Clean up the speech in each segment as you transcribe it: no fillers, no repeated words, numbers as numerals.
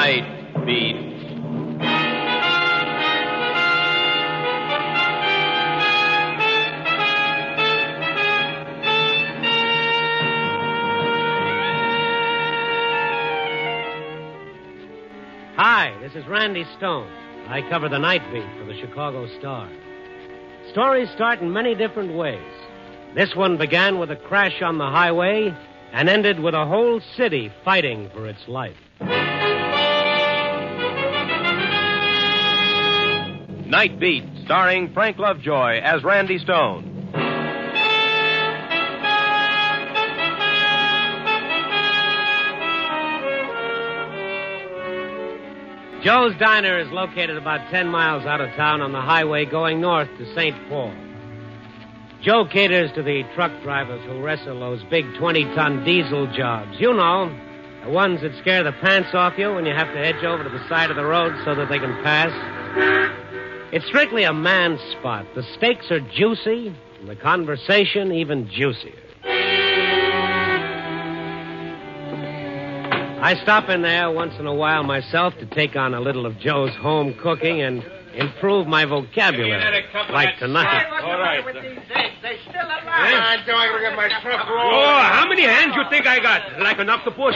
Nightbeat. Hi, this is Randy Stone. I cover the Nightbeat for the Chicago Star. Stories start in many different ways. This one began with a crash on the highway and ended with a whole city fighting for its life. Nightbeat, starring Frank Lovejoy as Randy Stone. Joe's Diner is located about 10 miles out of town on the highway going north to St. Paul. Joe caters to the truck drivers who wrestle those big 20-ton diesel jobs. You know, the ones that scare the pants off you when you have to edge over to the side of the road so that they can pass. It's strictly a man's spot. The steaks are juicy, and the conversation even juicier. I stop in there once in a while myself to take on a little of Joe's home cooking and improve my vocabulary, like tonight. All right. They still alive. Joe, I gotta get my truck rolling. Oh, how many hands you think I got? Like enough to push?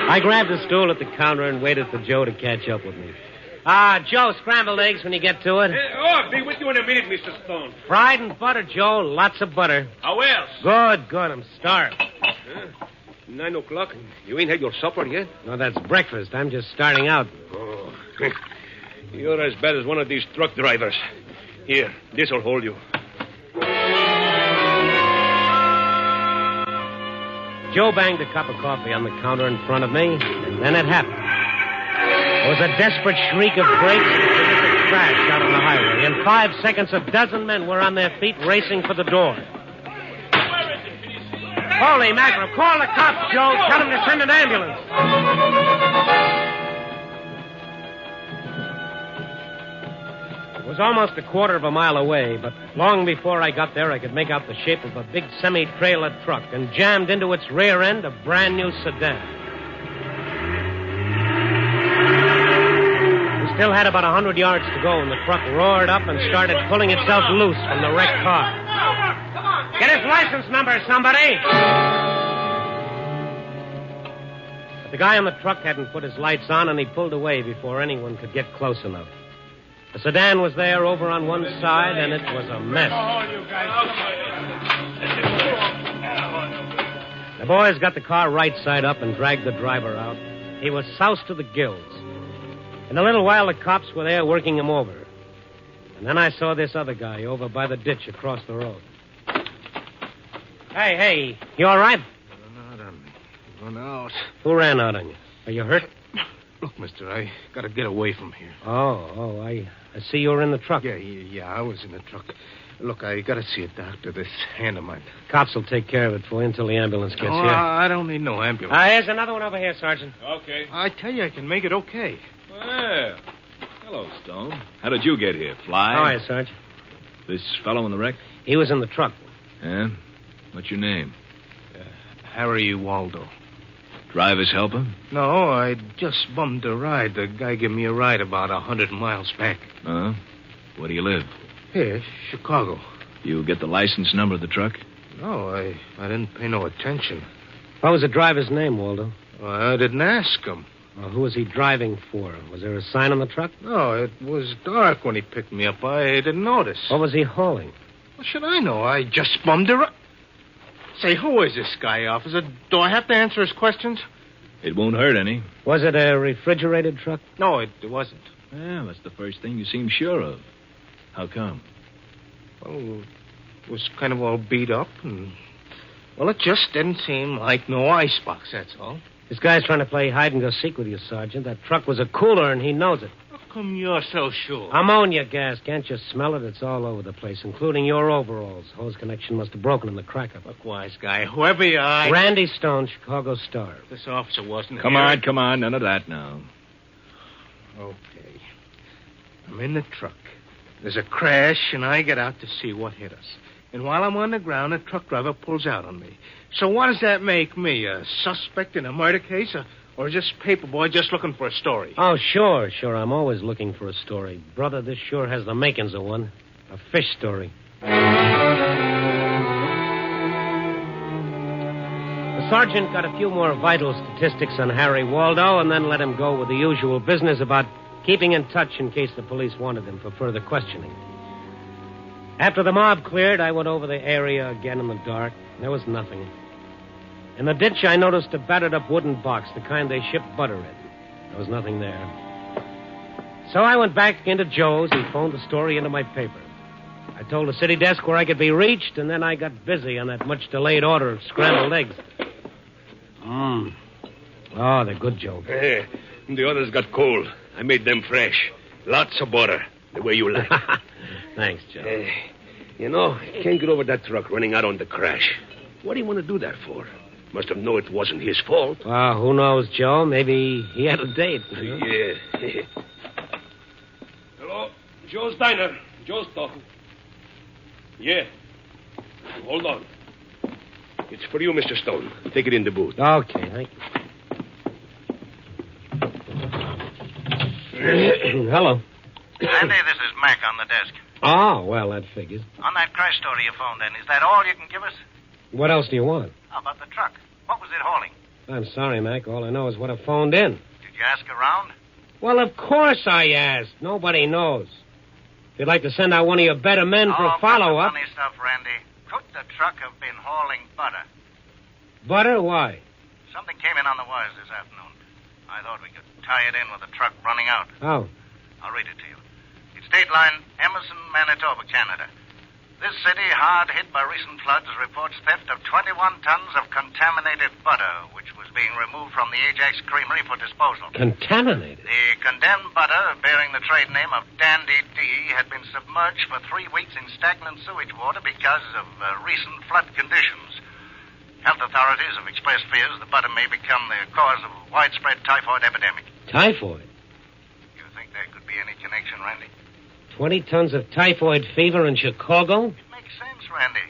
I grabbed a stool at the counter and waited for Joe to catch up with me. Joe, scrambled eggs when you get to it. I'll be with you in a minute, Mr. Stone. Fried and butter, Joe. Lots of butter. How else? Good. I'm starved. 9 o'clock, and you ain't had your supper yet? No, that's breakfast. I'm just starting out. Oh, you're as bad as one of these truck drivers. Here, this'll hold you. Joe banged a cup of coffee on the counter in front of me, and then it happened. There was a desperate shriek of brakes and a terrific crash out on the highway. In 5 seconds, a dozen men were on their feet racing for the door. Holy mackerel, call the cops, Joe. Tell them to send an ambulance. It was almost a quarter of a mile away, but long before I got there, I could make out the shape of a big semi-trailer truck, and jammed into its rear end a brand-new sedan. We still had about 100 yards to go, and the truck roared up and started pulling itself loose from the wrecked car. Get his license number, somebody! But the guy on the truck hadn't put his lights on, and he pulled away before anyone could get close enough. The sedan was there over on one side, and it was a mess. The boys got the car right side up and dragged the driver out. He was soused to the gills. In a little while, the cops were there working him over. And then I saw this other guy over by the ditch across the road. Hey, you all right? Run out. Who ran out on you? Are you hurt? Look, mister, I gotta get away from here. Oh, I see you were in the truck. Yeah, I was in the truck. Look, I gotta see a doctor. This hand of mine. Cops will take care of it for you until the ambulance gets here. I don't need no ambulance. Here's another one over here, Sergeant. Okay. I tell you, I can make it okay. Well, hello, Stone. How did you get here? Fly? How are you, Sarge? This fellow in the wreck? He was in the truck. Yeah? What's your name? Harry Waldo. Driver's helper? No, I just bummed a ride. The guy gave me a ride about 100 miles back. Where do you live? Here, Chicago. You get the license number of the truck? No, I didn't pay no attention. What was the driver's name, Waldo? I didn't ask him. Who was he driving for? Was there a sign on the truck? No, it was dark when he picked me up. I didn't notice. What was he hauling? What should I know? I just bummed a ride. Say, who is this guy, officer? Do I have to answer his questions? It won't hurt any. Was it a refrigerated truck? No, it wasn't. Well, that's the first thing you seem sure of. How come? Well, it was kind of all beat up, and... Well, it just didn't seem like no icebox, that's all. This guy's trying to play hide-and-go-seek with you, Sergeant. That truck was a cooler, and he knows it. How come you're so sure? Ammonia gas. Can't you smell it? It's all over the place, including your overalls. Hose connection must have broken in the crack-up. Look, wise guy, whoever you are... Randy Stone, Chicago Star. This officer wasn't Come on. None of that now. Okay. I'm in the truck. There's a crash, and I get out to see what hit us. And while I'm on the ground, a truck driver pulls out on me. So what does that make me? A suspect in a murder case? Or is this paper boy just looking for a story? Oh, sure. I'm always looking for a story. Brother, this sure has the makings of one. A fish story. The sergeant got a few more vital statistics on Harry Waldo and then let him go with the usual business about keeping in touch in case the police wanted him for further questioning. After the mob cleared, I went over the area again in the dark. There was nothing. In the ditch, I noticed a battered-up wooden box, the kind they ship butter in. There was nothing there. So I went back into Joe's and phoned the story into my paper. I told the city desk where I could be reached, and then I got busy on that much-delayed order of scrambled eggs. Oh, they're good, Joe. Hey, the others got cold. I made them fresh. Lots of butter, the way you like. Thanks, Joe. I can't get over that truck running out on the crash. What do you want to do that for? Must have known it wasn't his fault. Well, who knows, Joe? Maybe he had a date. Yeah. Hello? Joe's Diner. Joe's talking. Yeah. Hold on. It's for you, Mr. Stone. Take it in the booth. Okay, thank you. Hello. Andy, this is Mac on the desk. Oh, well, that figures. On that crash story you phoned in, is that all you can give us? What else do you want? How about the truck? What was it hauling? I'm sorry, Mac. All I know is what I phoned in. Did you ask around? Well, of course I asked. Nobody knows. If you'd like to send out one of your better men for a follow-up... funny stuff, Randy. Could the truck have been hauling butter? Butter? Why? Something came in on the wires this afternoon. I thought we could tie it in with the truck running out. Oh. I'll read it to you. It's date line Emerson, Manitoba, Canada. This city, hard hit by recent floods, reports theft of 21 tons of contaminated butter, which was being removed from the Ajax Creamery for disposal. Contaminated? The condemned butter, bearing the trade name of Dandy D, had been submerged for 3 weeks in stagnant sewage water because of recent flood conditions. Health authorities have expressed fears the butter may become the cause of a widespread typhoid epidemic. Typhoid? You think there could be any connection, Randy? 20 tons of typhoid fever in Chicago? It makes sense, Randy.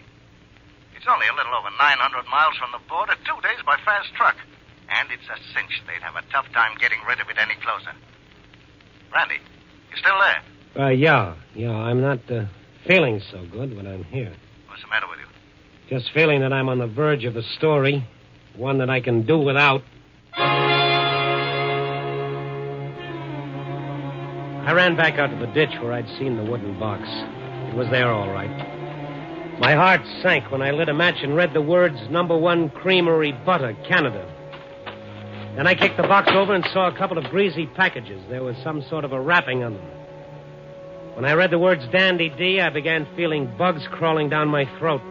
It's only a little over 900 miles from the border, 2 days by fast truck. And it's a cinch they'd have a tough time getting rid of it any closer. Randy, you still there? Yeah. I'm not feeling so good, but I'm here. What's the matter with you? Just feeling that I'm on the verge of a story, one that I can do without. I ran back out to the ditch where I'd seen the wooden box. It was there all right. My heart sank when I lit a match and read the words, #1 Creamery Butter, Canada. Then I kicked the box over and saw a couple of greasy packages. There was some sort of a wrapping on them. When I read the words Dandy D, I began feeling bugs crawling down my throat.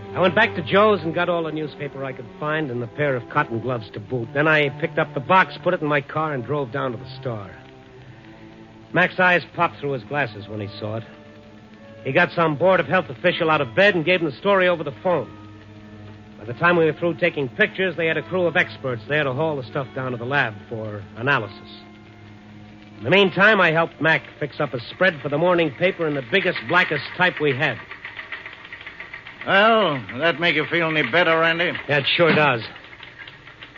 I went back to Joe's and got all the newspaper I could find and a pair of cotton gloves to boot. Then I picked up the box, put it in my car, and drove down to the Star. Mac's eyes popped through his glasses when he saw it. He got some Board of Health official out of bed and gave him the story over the phone. By the time we were through taking pictures, they had a crew of experts there to haul the stuff down to the lab for analysis. In the meantime, I helped Mac fix up a spread for the morning paper in the biggest, blackest type we had. Well, does that make you feel any better, Randy? That sure does.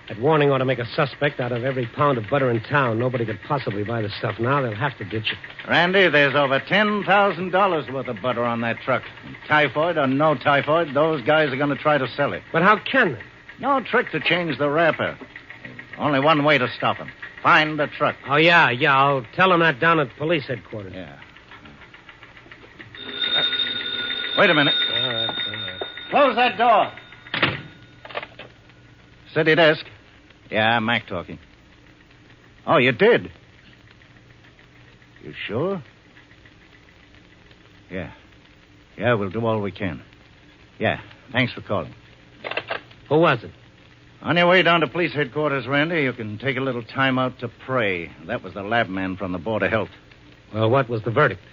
That warning ought to make a suspect out of every pound of butter in town. Nobody could possibly buy the stuff now. They'll have to ditch it. Randy, there's over $10,000 worth of butter on that truck. Typhoid or no typhoid, those guys are going to try to sell it. But how can they? No trick to change the wrapper. Only one way to stop them. Find the truck. Oh, yeah. I'll tell them that down at police headquarters. Yeah. Wait a minute. All right. Close that door. City desk. Yeah, Mac talking. Oh, you did? You sure? Yeah. Yeah, we'll do all we can. Yeah, thanks for calling. Who was it? On your way down to police headquarters, Randy, you can take a little time out to pray. That was the lab man from the Board of Health. Well, what was the verdict?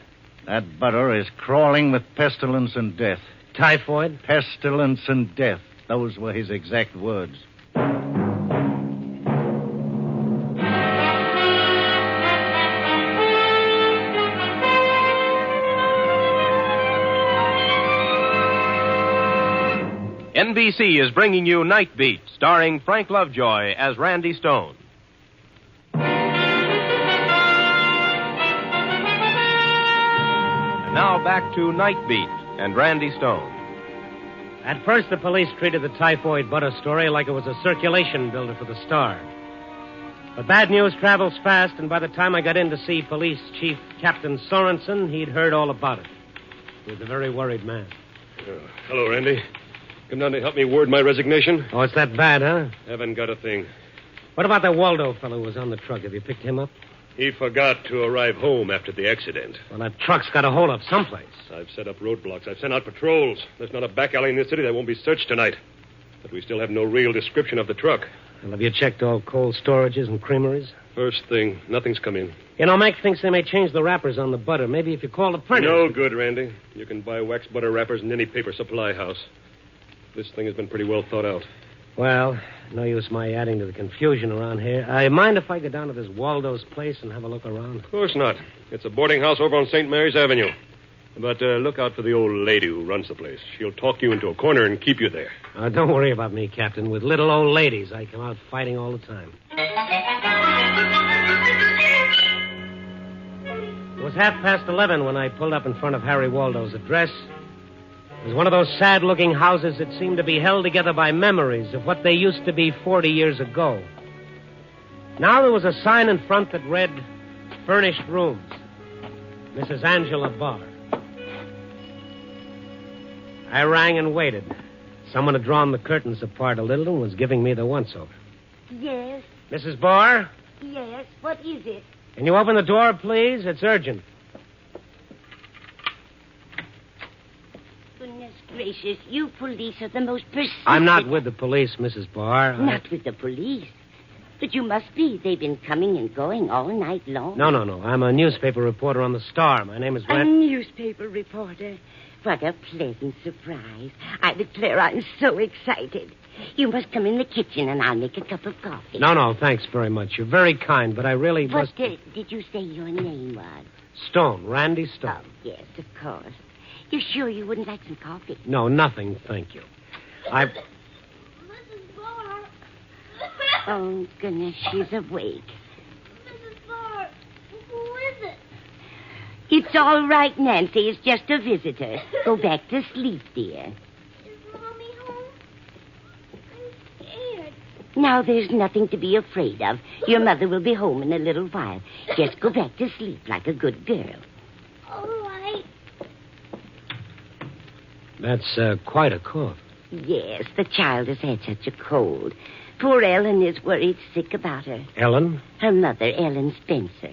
That butter is crawling with pestilence and death. Typhoid? Pestilence and death. Those were his exact words. NBC is bringing you Nightbeat, starring Frank Lovejoy as Randy Stone. And now back to Nightbeat and Randy Stone. At first, the police treated the typhoid butter story like it was a circulation builder for the Star. But bad news travels fast, and by the time I got in to see Police Chief Captain Sorensen, he'd heard all about it. He was a very worried man. Hello, Randy. Come down to help me word my resignation? Oh, it's that bad, huh? Haven't got a thing. What about that Waldo fellow who was on the truck? Have you picked him up? He forgot to arrive home after the accident. Well, that truck's got a hold up someplace. I've set up roadblocks. I've sent out patrols. There's not a back alley in this city that won't be searched tonight. But we still have no real description of the truck. Well, have you checked all cold storages and creameries? First thing, nothing's come in. You know, Mac thinks they may change the wrappers on the butter. Maybe if you call the printers. No good, Randy. You can buy wax butter wrappers in any paper supply house. This thing has been pretty well thought out. Well, no use my adding to the confusion around here. I mind if I go down to this Waldo's place and have a look around? Of course not. It's a boarding house over on St. Mary's Avenue. But look out for the old lady who runs the place. She'll talk you into a corner and keep you there. Don't worry about me, Captain. With little old ladies, I come out fighting all the time. It was 11:30 when I pulled up in front of Harry Waldo's address. It was one of those sad-looking houses that seemed to be held together by memories of what they used to be 40 years ago. Now there was a sign in front that read, Furnished Rooms, Mrs. Angela Barr. I rang and waited. Someone had drawn the curtains apart a little and was giving me the once-over. Yes, Mrs. Barr, yes. What is it? can you open the door, please? It's urgent. Goodness gracious, you police are the most persistent... I'm not with the police, Mrs. Barr. Not with the police. But you must be. They've been coming and going all night long. No. I'm a newspaper reporter on the Star. My name is A Ren. newspaper reporter. What a pleasant surprise. I declare I'm so excited. You must come in the kitchen and I'll make a cup of coffee. No, thanks very much. You're very kind, but I really What must... did you say your name was? Stone, Randy Stone. Oh, yes, of course. You sure you wouldn't like some coffee? No, nothing, thank you. Mrs. Barr. Oh, goodness, she's awake. Mrs. Barr, who is it? It's all right, Nancy. It's just a visitor. Go back to sleep, dear. Is Mommy home? I'm scared. Now, there's nothing to be afraid of. Your mother will be home in a little while. Just go back to sleep like a good girl. All right. That's quite a cough. Yes, the child has had such a cold. Poor Ellen is worried sick about her. Ellen? Her mother, Ellen Spencer.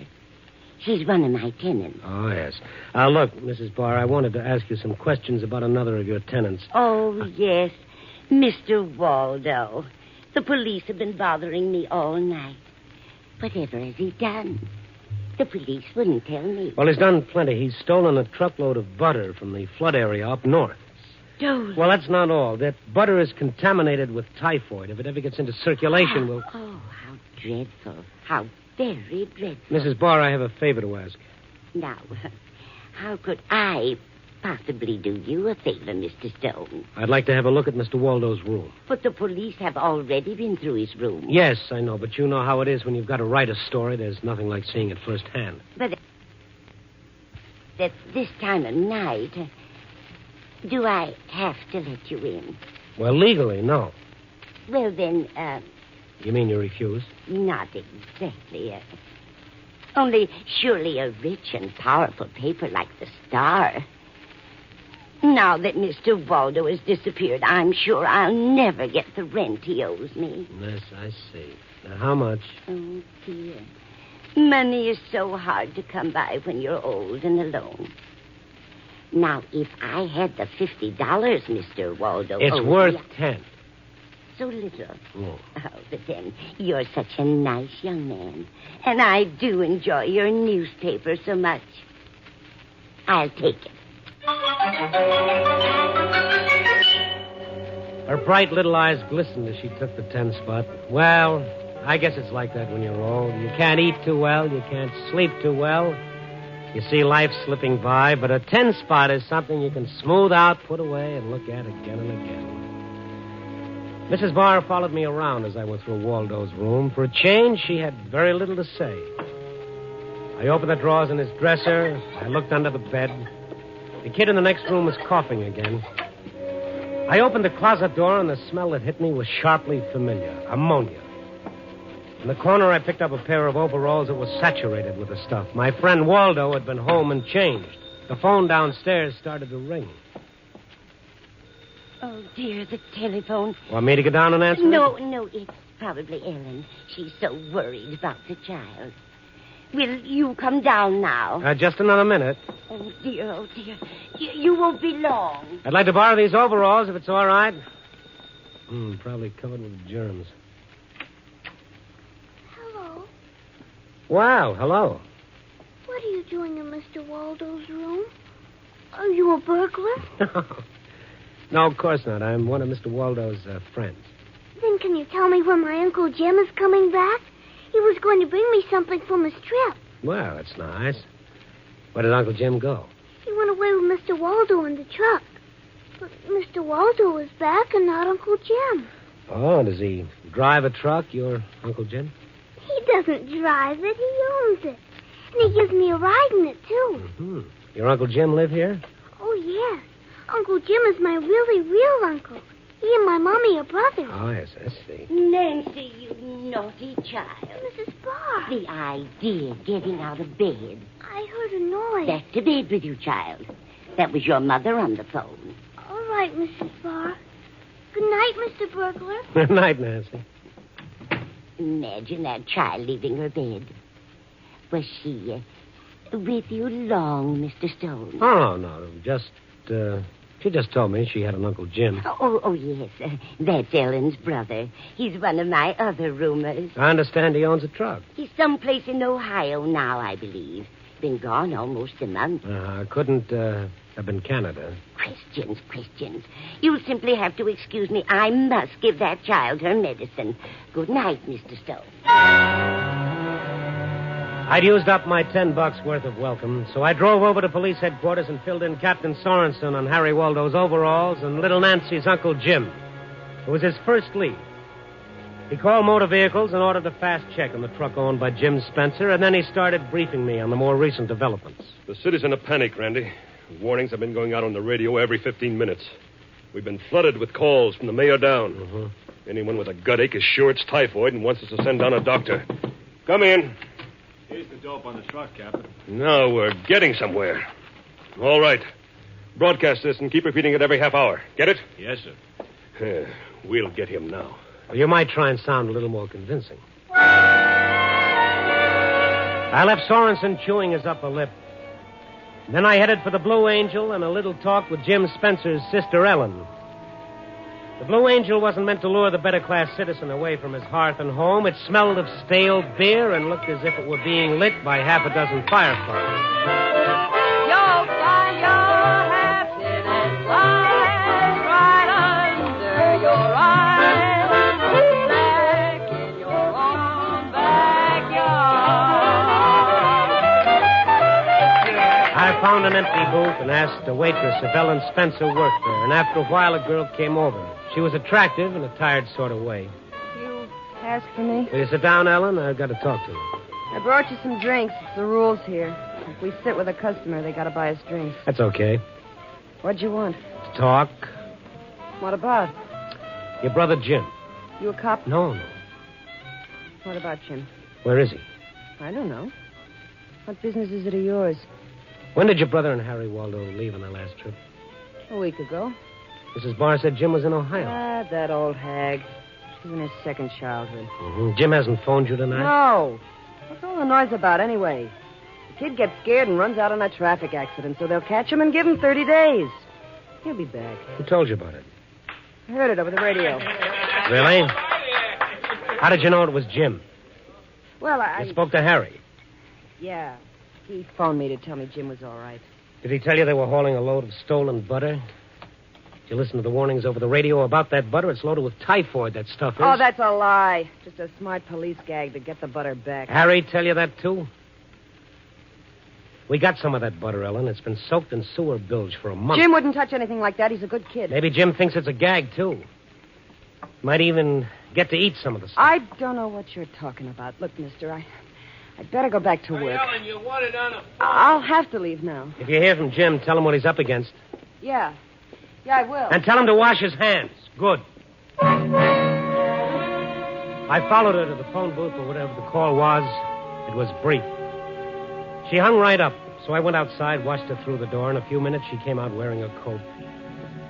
She's one of my tenants. Oh, yes. Look, Mrs. Barr, I wanted to ask you some questions about another of your tenants. Oh, yes. Mr. Waldo. The police have been bothering me all night. Whatever has he done? The police wouldn't tell me. Well, he's done plenty. He's stolen a truckload of butter from the flood area up north. Stolen? Well, that's not all. That butter is contaminated with typhoid. If it ever gets into circulation, we'll... Oh, how dreadful. How very dreadful. Mrs. Barr, I have a favor to ask. Now, how could I possibly do you a favor, Mr. Stone? I'd like to have a look at Mr. Waldo's room. But the police have already been through his room. Yes, I know, but you know how it is when you've got to write a story. There's nothing like seeing it firsthand. But at this time of night, do I have to let you in? Well, legally, no. Well, then, You mean you refuse? not exactly. Only surely a rich and powerful paper like the Star. Now that Mr. Waldo has disappeared, I'm sure I'll never get the rent he owes me. Yes, I see. Now, how much? Oh, dear. Money is so hard to come by when you're old and alone. Now, if I had the $50, Mr. Waldo... It's worth 10. So little. Oh. Oh, but then, you're such a nice young man. And I do enjoy your newspaper so much. I'll take it. Her bright little eyes glistened as she took the 10 spot. Well, I guess it's like that when you're old. You can't eat too well. You can't sleep too well. You see life slipping by, but a 10 spot is something you can smooth out, put away, and look at again and again. Mrs. Barr followed me around as I went through Waldo's room. For a change, she had very little to say. I opened the drawers in his dresser. I looked under the bed. The kid in the next room was coughing again. I opened the closet door, and the smell that hit me was sharply familiar. Ammonia. In the corner, I picked up a pair of overalls that was saturated with the stuff. My friend Waldo had been home and changed. The phone downstairs started to ring. Oh, dear, the telephone. Want me to get down and answer No, it? it's probably Ellen. She's so worried about the child. Will you come down now? Just another minute. Oh, dear. You won't be long. I'd like to borrow these overalls, if it's all right. Probably covered with germs. Hello. Wow, hello. What are you doing in Mr. Waldo's room? Are you a burglar? No, of course not. I'm one of Mr. Waldo's friends. Then can you tell me when my Uncle Jim is coming back? He was going to bring me something from his trip. Well, that's nice. Where did Uncle Jim go? He went away with Mr. Waldo in the truck. But Mr. Waldo is back and not Uncle Jim. Oh, does he drive a truck, your Uncle Jim? He doesn't drive it. He owns it. And he gives me a ride in it, too. Mm-hmm. Your Uncle Jim live here? Oh, yes. Uncle Jim is my really real uncle. He and my mommy are brothers. Oh, yes, I see. Nancy, you naughty child. Mrs. Barr. The idea of getting out of bed. I heard a noise. Back to bed with you, child. That was your mother on the phone. All right, Mrs. Barr. Good night, Mr. Burglar. Good night, Nancy. Imagine that child leaving her bed. Was she with you long, Mr. Stone? Oh, no. She just told me she had an Uncle Jim. Oh, yes. That's Ellen's brother. He's one of my other roomers. I understand he owns a truck. He's someplace in Ohio now, I believe. Been gone almost a month. Couldn't have been Canada. Questions. You'll simply have to excuse me. I must give that child her medicine. Good night, Mr. Stone. I'd used up my $10 worth of welcome, so I drove over to police headquarters and filled in Captain Sorensen on Harry Waldo's overalls and little Nancy's Uncle Jim. It was his first lead. He called motor vehicles and ordered a fast check on the truck owned by Jim Spencer, and then he started briefing me on the more recent developments. The city's in a panic, Randy. Warnings have been going out on the radio every 15 minutes. We've been flooded with calls from the mayor down. Mm-hmm. Anyone with a gut ache is sure it's typhoid and wants us to send down a doctor. Come in. Here's the dope on the truck, Captain. Now we're getting somewhere. All right. Broadcast this and keep repeating it every half hour. Get it? Yes, sir. We'll get him now. Well, you might try and sound a little more convincing. I left Sorensen chewing his upper lip. Then I headed for the Blue Angel and a little talk with Jim Spencer's sister, Ellen. The Blue Angel wasn't meant to lure the better-class citizen away from his hearth and home. It smelled of stale beer and looked as if it were being lit by half a dozen fireflies. Your fire happiness lies right under your eyes, back in your own backyard. I found an empty booth and asked a waitress if Ellen Spencer worked there, and after a while a girl came over. She was attractive in a tired sort of way. You asked for me? Will you sit down, Ellen? I've got to talk to you. I brought you some drinks. It's the rules here. If we sit with a customer, they got to buy us drinks. That's okay. What'd you want? To talk. What about? Your brother Jim. You a cop? No. What about Jim? Where is he? I don't know. What business is it of yours? When did your brother and Harry Waldo leave on their last trip? A week ago. Mrs. Barr said Jim was in Ohio. Ah, that old hag. She's in his second childhood. Mm-hmm. Jim hasn't phoned you tonight? No. What's all the noise about anyway? The kid gets scared and runs out in a traffic accident, so they'll catch him and give him 30 days. He'll be back. Who told you about it? I heard it over the radio. Really? How did you know it was Jim? Well, You spoke to Harry. Yeah. He phoned me to tell me Jim was all right. Did he tell you they were hauling a load of stolen butter? Did you listen to the warnings over the radio about that butter? It's loaded with typhoid, that stuff is. Oh, that's a lie. Just a smart police gag to get the butter back. Harry tell you that, too? We got some of that butter, Ellen. It's been soaked in sewer bilge for a month. Jim wouldn't touch anything like that. He's a good kid. Maybe Jim thinks it's a gag, too. Might even get to eat some of the stuff. I don't know what you're talking about. Look, mister, I'd better go back to work. Ellen, you want it on a phone. I'll have to leave now. If you hear from Jim, tell him what he's up against. Yeah. Yeah, I will. And tell him to wash his hands. Good. I followed her to the phone booth or whatever the call was. It was brief. She hung right up, so I went outside, watched her through the door. In a few minutes, she came out wearing a coat.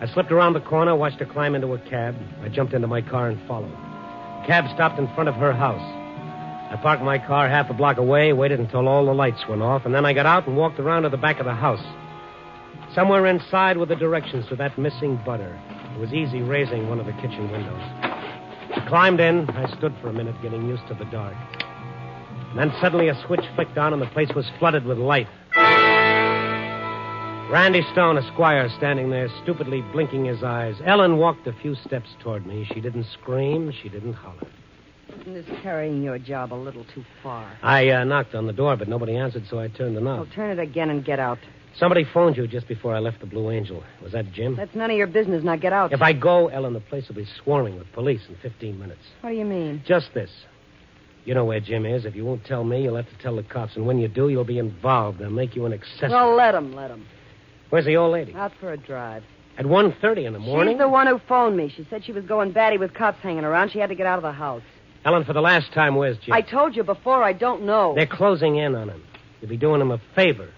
I slipped around the corner, watched her climb into a cab. I jumped into my car and followed. The cab stopped in front of her house. I parked my car half a block away, waited until all the lights went off, and then I got out and walked around to the back of the house. Somewhere inside were the directions to that missing butter. It was easy raising one of the kitchen windows. I climbed in. I stood for a minute, getting used to the dark. And then suddenly a switch flicked on, and the place was flooded with light. Randy Stone, Esquire, standing there, stupidly blinking his eyes. Ellen walked a few steps toward me. She didn't scream. She didn't holler. Isn't this carrying your job a little too far? I knocked on the door, but nobody answered, so I turned the knob. Well, turn it again and get out. Somebody phoned you just before I left the Blue Angel. Was that Jim? That's none of your business. Now get out. If I go, Ellen, the place will be swarming with police in 15 minutes. What do you mean? Just this. You know where Jim is. If you won't tell me, you'll have to tell the cops. And when you do, you'll be involved. They'll make you an accessory. Well, let him. Where's the old lady? Out for a drive. At 1:30 in the morning? She's the one who phoned me. She said she was going batty with cops hanging around. She had to get out of the house. Ellen, for the last time, where's Jim? I told you before, I don't know. They're closing in on him. You'll be doing him a favor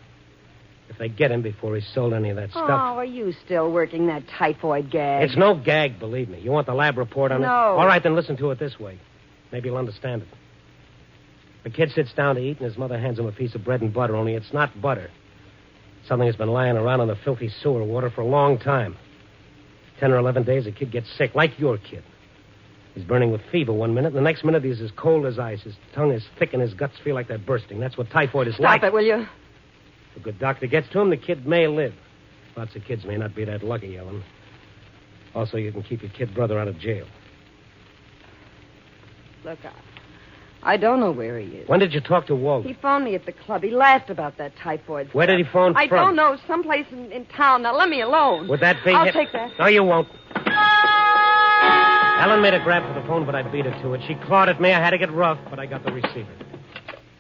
if they get him before he's sold any of that stuff. Oh, are you still working that typhoid gag? It's no gag, believe me. You want the lab report on it? No. All right, then listen to it this way. Maybe you'll understand it. The kid sits down to eat, and his mother hands him a piece of bread and butter, only it's not butter. Something that's been lying around in the filthy sewer water for a long time. 10 or 11 days, the kid gets sick, like your kid. He's burning with fever one minute, and the next minute he's as cold as ice. His tongue is thick, and his guts feel like they're bursting. That's what typhoid is like. Stop it, will you? If a good doctor gets to him, the kid may live. Lots of kids may not be that lucky, Ellen. Also, you can keep your kid brother out of jail. Look, I don't know where he is. When did you talk to Walter? He phoned me at the club. He laughed about that typhoid Where stuff. did he phone from? I don't know. Someplace in town. Now, let me alone. Would that be I'll him? take that. No, you won't. Ellen made a grab for the phone, but I beat her to it. She clawed at me. I had to get rough, but I got the receiver.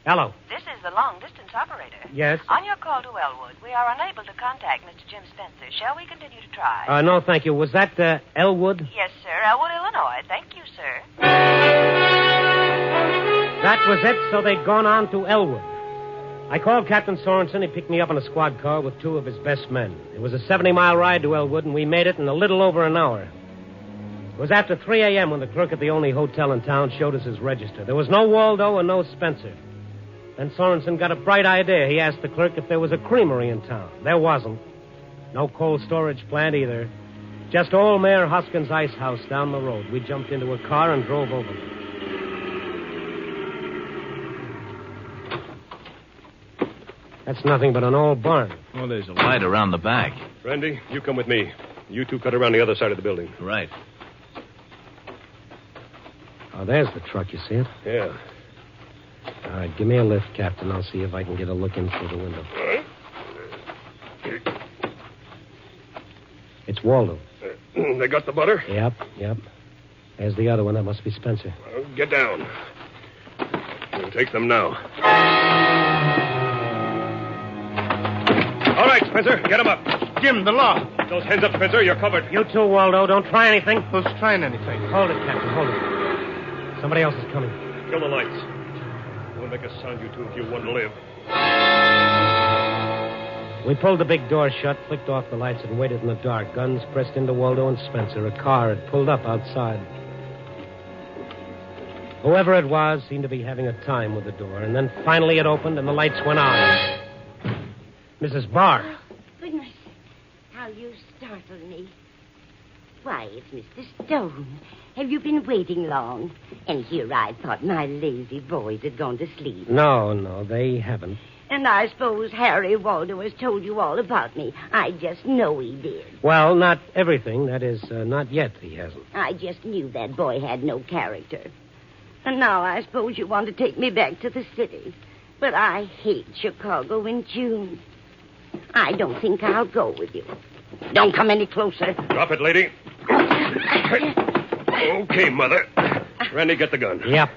Hello. This is the long-distance operator. Yes? On your call to Elwood, we are unable to contact Mr. Jim Spencer. Shall we continue to try? No, thank you. Was that Elwood? Yes, sir. Elwood, Illinois. Thank you, sir. That was it, so they'd gone on to Elwood. I called Captain Sorensen. He picked me up in a squad car with two of his best men. It was a 70-mile ride to Elwood, and we made it in a little over an hour. It was after 3 a.m. when the clerk at the only hotel in town showed us his register. There was no Waldo and no Spencer. Then Sorensen got a bright idea. He asked the clerk if there was a creamery in town. There wasn't. No cold storage plant either. Just old Mayor Hoskins' ice house down the road. We jumped into a car and drove over there. That's nothing but an old barn. Oh, there's a light around the back. Randy, you come with me. You two cut around the other side of the building. Right. Oh, there's the truck. You see it? Yeah. All right, give me a lift, Captain. I'll see if I can get a look in through the window. All right. It's Waldo. They got the butter? Yep. There's the other one. That must be Spencer. Well, get down. We'll take them now. All right, Spencer, get him up. Jim, the law. Those hands up, Spencer. You're covered. You too, Waldo. Don't try anything. Who's trying anything? Hold it, Captain. Hold it. Somebody else is coming. Kill the lights. Don't make a sound, you two, if you want to live. We pulled the big door shut, flicked off the lights, and waited in the dark. Guns pressed into Waldo and Spencer. A car had pulled up outside. Whoever it was seemed to be having a time with the door. And then finally it opened and the lights went on. Mrs. Barr. Oh, goodness. How you startled me. Why, it's Mr. Stone. Have you been waiting long? And here I thought my lazy boys had gone to sleep. No, they haven't. And I suppose Harry Waldo has told you all about me. I just know he did. Well, not everything. That is, not yet he hasn't. I just knew that boy had no character. And now I suppose you want to take me back to the city. But I hate Chicago in June. I don't think I'll go with you. Don't come any closer. Drop it, lady. Okay, Mother. Randy, get the gun. Yep.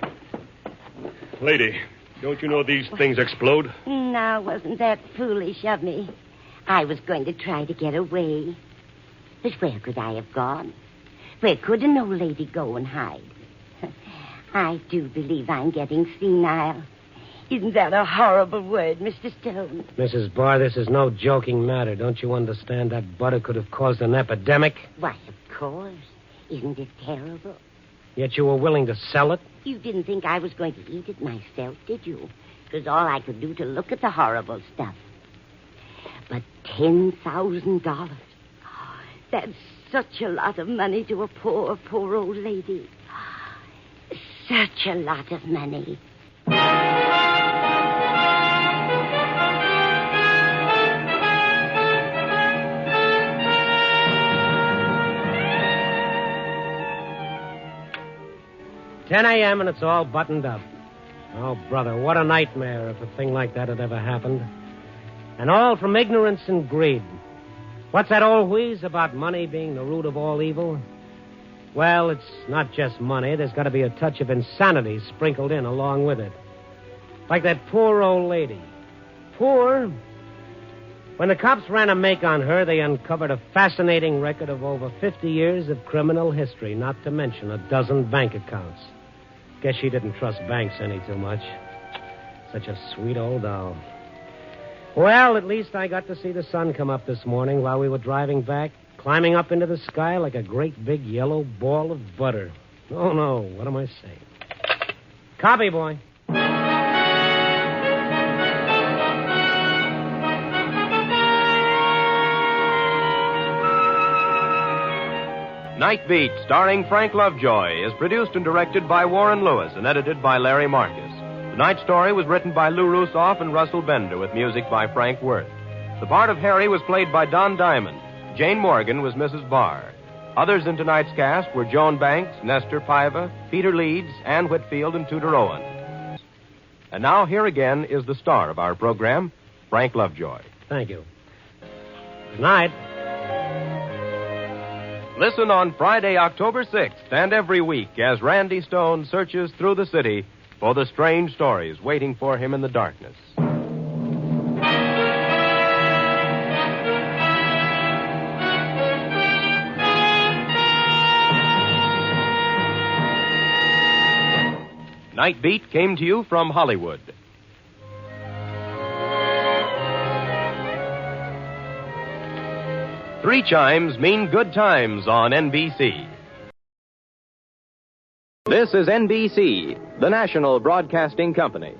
Lady, don't you know these things explode? Now, wasn't that foolish of me? I was going to try to get away. But where could I have gone? Where could an old lady go and hide? I do believe I'm getting senile. Isn't that a horrible word, Mr. Stone? Mrs. Barr, this is no joking matter. Don't you understand that butter could have caused an epidemic? Why, of course. Isn't it terrible? Yet you were willing to sell it? You didn't think I was going to eat it myself, did you? It was all I could do to look at the horrible stuff. But $10,000. That's such a lot of money to a poor, poor old lady. Such a lot of money. "10 a.m. and it's all buttoned up. Oh, brother, what a nightmare if a thing like that had ever happened. And all from ignorance and greed. What's that old wheeze about money being the root of all evil? Well, it's not just money. There's got to be a touch of insanity sprinkled in along with it. Like that poor old lady. Poor? When the cops ran a make on her, they uncovered a fascinating record of over 50 years of criminal history, not to mention a dozen bank accounts. Guess she didn't trust banks any too much. Such a sweet old doll. Well, at least I got to see the sun come up this morning while we were driving back, climbing up into the sky like a great big yellow ball of butter. Oh, no, what am I saying? Copy, boy. Nightbeat, starring Frank Lovejoy, is produced and directed by Warren Lewis and edited by Larry Marcus. Tonight's story was written by Lou Rusoff and Russell Bender with music by Frank Worth. The part of Harry was played by Don Diamond. Jane Morgan was Mrs. Barr. Others in tonight's cast were Joan Banks, Nestor Paiva, Peter Leeds, Ann Whitfield, and Tudor Owen. And now here again is the star of our program, Frank Lovejoy. Thank you. Good night. Listen on Friday, October 6th, and every week as Randy Stone searches through the city for the strange stories waiting for him in the darkness. Nightbeat came to you from Hollywood. Three chimes mean good times on NBC. This is NBC, the national broadcasting company.